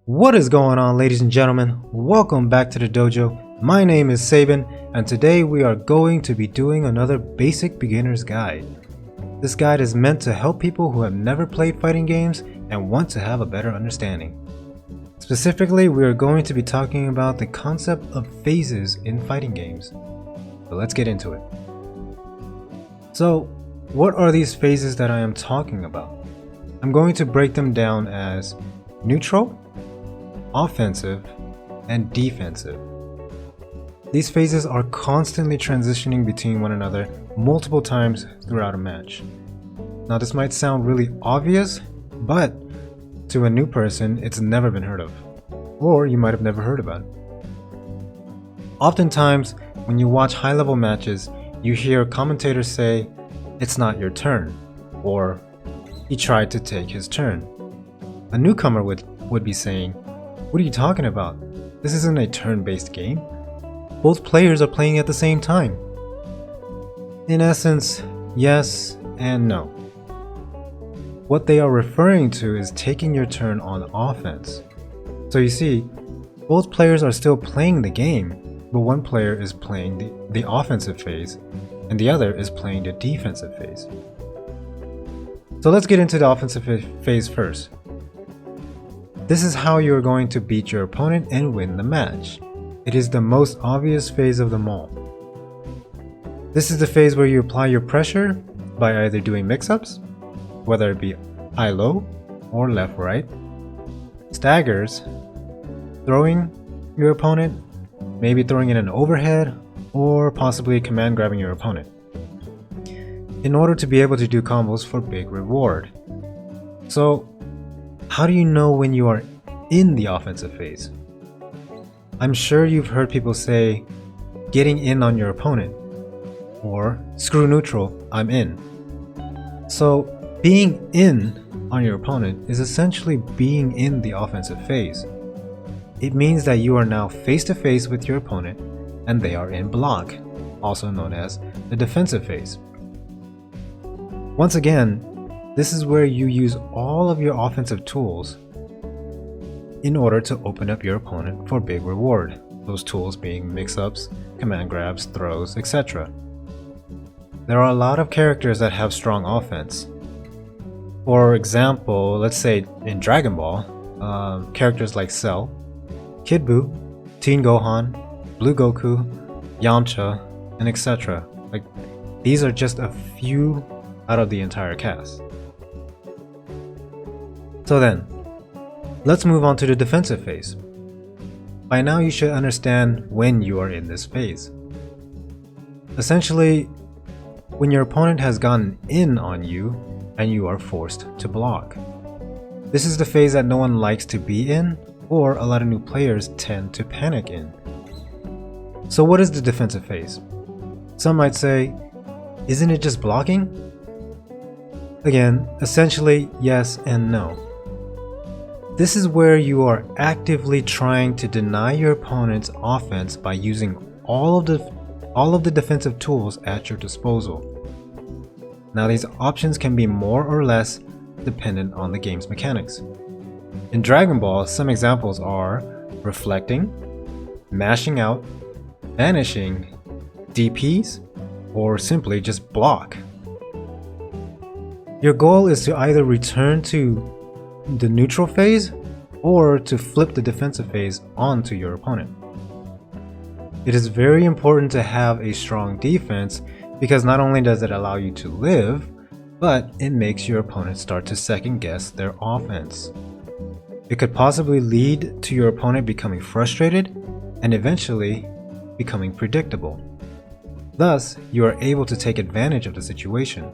What is going on, ladies and gentlemen? Welcome back to the dojo. My name is Sabin, and today we are going to be doing another basic beginner's guide. This guide is meant to help people who have never played fighting games and want to have a better understanding. Specifically, we are going to be talking about the concept of phases in fighting games. So let's get into it. So, what are these phases that I am talking about? I'm going to break them down as neutral, offensive, and defensive. These phases are constantly transitioning between one another multiple times throughout a match. Now this might sound really obvious, but to a new person it's never been heard of, or you might have never heard about it. Oftentimes when you watch high-level matches, you hear commentators say, "It's not your turn," or "He tried to take his turn." A newcomer would be saying, "What are you talking about? This isn't a turn-based game. Both players are playing at the same time." In essence, yes and no. What they are referring to is taking your turn on offense. So you see, both players are still playing the game, but one player is playing the offensive phase and the other is playing the defensive phase. So let's get into the offensive phase first. This is how you are going to beat your opponent and win the match. It is the most obvious phase of them all. This is the phase where you apply your pressure by either doing mix-ups, whether it be high-low or left-right, staggers, throwing your opponent, maybe throwing in an overhead, or possibly command grabbing your opponent, in order to be able to do combos for big reward. So, how do you know when you are in the offensive phase? I'm sure you've heard people say, "getting in on your opponent," or "screw neutral, I'm in." So, being in on your opponent is essentially being in the offensive phase. It means that you are now face to face with your opponent and they are in block, also known as the defensive phase. Once again, this is where you use all of your offensive tools in order to open up your opponent for big reward, those tools being mix-ups, command grabs, throws, etc. There are a lot of characters that have strong offense. For example, let's say in Dragon Ball, characters like Cell, Kid Buu, Teen Gohan, Blue Goku, Yamcha, and etc. These are just a few out of the entire cast. So then, let's move on to the defensive phase. By now you should understand when you are in this phase. Essentially, when your opponent has gotten in on you and you are forced to block. This is the phase that no one likes to be in, or a lot of new players tend to panic in. So what is the defensive phase? Some might say, "Isn't it just blocking?" Again, essentially yes and no. This is where you are actively trying to deny your opponent's offense by using all of the defensive tools at your disposal. Now these options can be more or less dependent on the game's mechanics. In Dragon Ball, some examples are reflecting, mashing out, vanishing, DPs, or simply just block. Your goal is to either return to the neutral phase or to flip the defensive phase onto your opponent. It is very important to have a strong defense because not only does it allow you to live, but it makes your opponent start to second guess their offense. It could possibly lead to your opponent becoming frustrated and eventually becoming predictable. Thus, you are able to take advantage of the situation.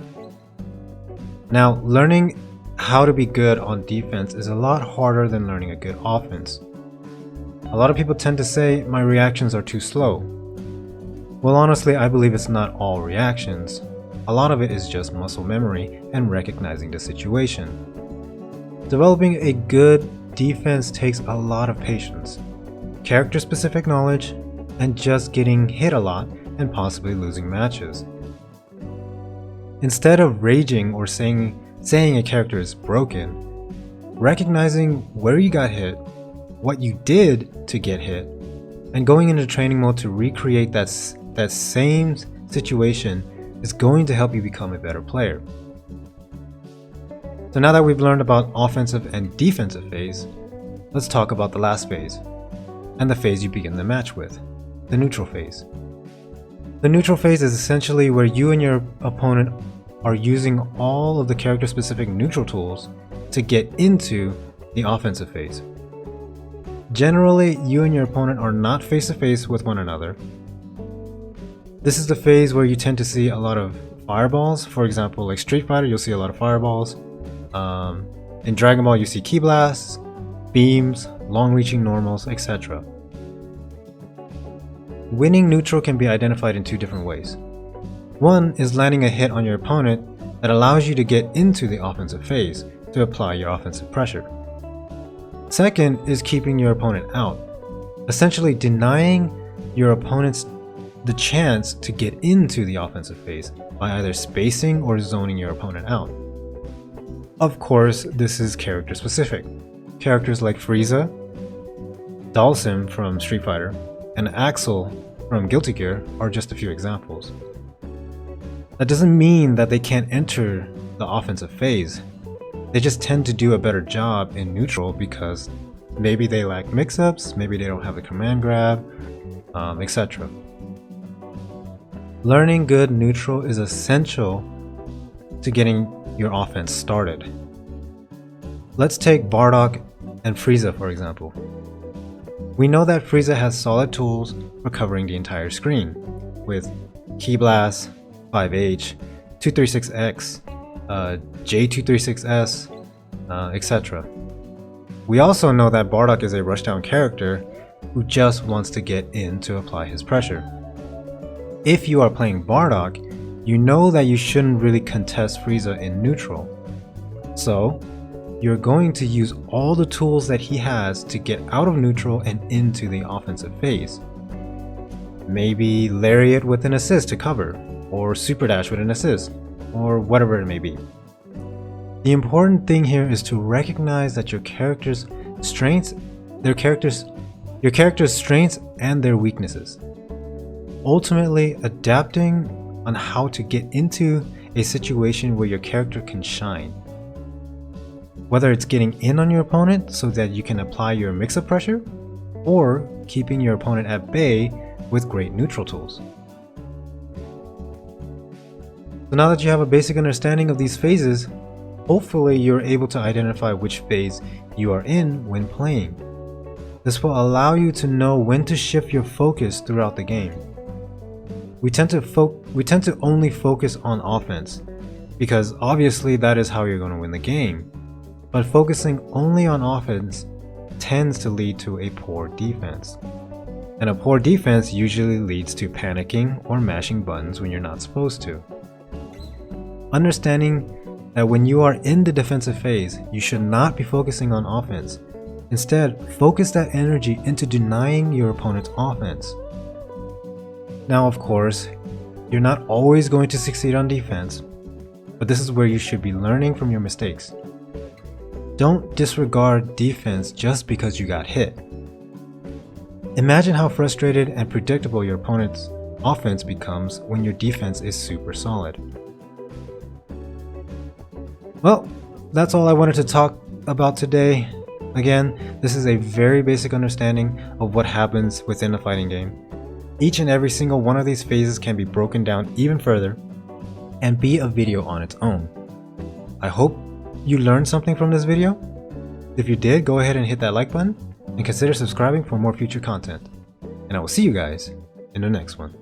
Now, learning how to be good on defense is a lot harder than learning a good offense. A lot of people tend to say my reactions are too slow. Well, honestly, I believe it's not all reactions. A lot of it is just muscle memory and recognizing the situation. Developing a good defense takes a lot of patience, character-specific knowledge, and just getting hit a lot and possibly losing matches. Instead of raging or saying a character is broken, recognizing where you got hit what you did to get hit, and going into training mode to recreate that same situation is going to help you become a better player. So now that we've learned about offensive and defensive phase, let's talk about the last phase, and the phase you begin the match with, the neutral phase. The neutral phase is essentially where you and your opponent are using all of the character-specific neutral tools to get into the offensive phase. Generally, you and your opponent are not face-to-face with one another. This is the phase where you tend to see a lot of fireballs. For example, like Street Fighter, you'll see a lot of fireballs. In Dragon Ball, you see ki blasts, beams, long-reaching normals, etc. Winning neutral can be identified in two different ways. One is landing a hit on your opponent that allows you to get into the offensive phase to apply your offensive pressure. Second is keeping your opponent out, essentially denying your opponents the chance to get into the offensive phase by either spacing or zoning your opponent out. Of course, this is character specific. Characters like Frieza, Dalsim from Street Fighter, and Axel from Guilty Gear are just a few examples. That doesn't mean that they can't enter the offensive phase. They just tend to do a better job in neutral because maybe they lack mix-ups, maybe they don't have the command grab, etc. Learning good neutral is essential to getting your offense started. Let's take Bardock and Frieza for example. We know that Frieza has solid tools for covering the entire screen, with Ki Blast, 5H, 236X, J236S, etc. We also know that Bardock is a rushdown character who just wants to get in to apply his pressure. If you are playing Bardock, you know that you shouldn't really contest Frieza in neutral. So, you're going to use all the tools that he has to get out of neutral and into the offensive phase. Maybe Lariat with an assist to cover, or Super Dash with an assist, or whatever it may be. The important thing here is to recognize that your character's strengths and their weaknesses. Ultimately, adapting on how to get into a situation where your character can shine. Whether it's getting in on your opponent so that you can apply your mix-up pressure, or keeping your opponent at bay with great neutral tools. So now that you have a basic understanding of these phases, hopefully you're able to identify which phase you are in when playing. This will allow you to know when to shift your focus throughout the game. We tend to only focus on offense, because obviously that is how you're going to win the game. But focusing only on offense tends to lead to a poor defense. And a poor defense usually leads to panicking or mashing buttons when you're not supposed to. Understanding that when you are in the defensive phase, you should not be focusing on offense. Instead, focus that energy into denying your opponent's offense. Now, of course, you're not always going to succeed on defense, but this is where you should be learning from your mistakes. Don't disregard defense just because you got hit. Imagine how frustrated and predictable your opponent's offense becomes when your defense is super solid. Well, that's all I wanted to talk about today. Again, this is a very basic understanding of what happens within a fighting game. Each and every single one of these phases can be broken down even further and be a video on its own. I hope you learned something from this video. If you did, go ahead and hit that like button and consider subscribing for more future content. And I will see you guys in the next one.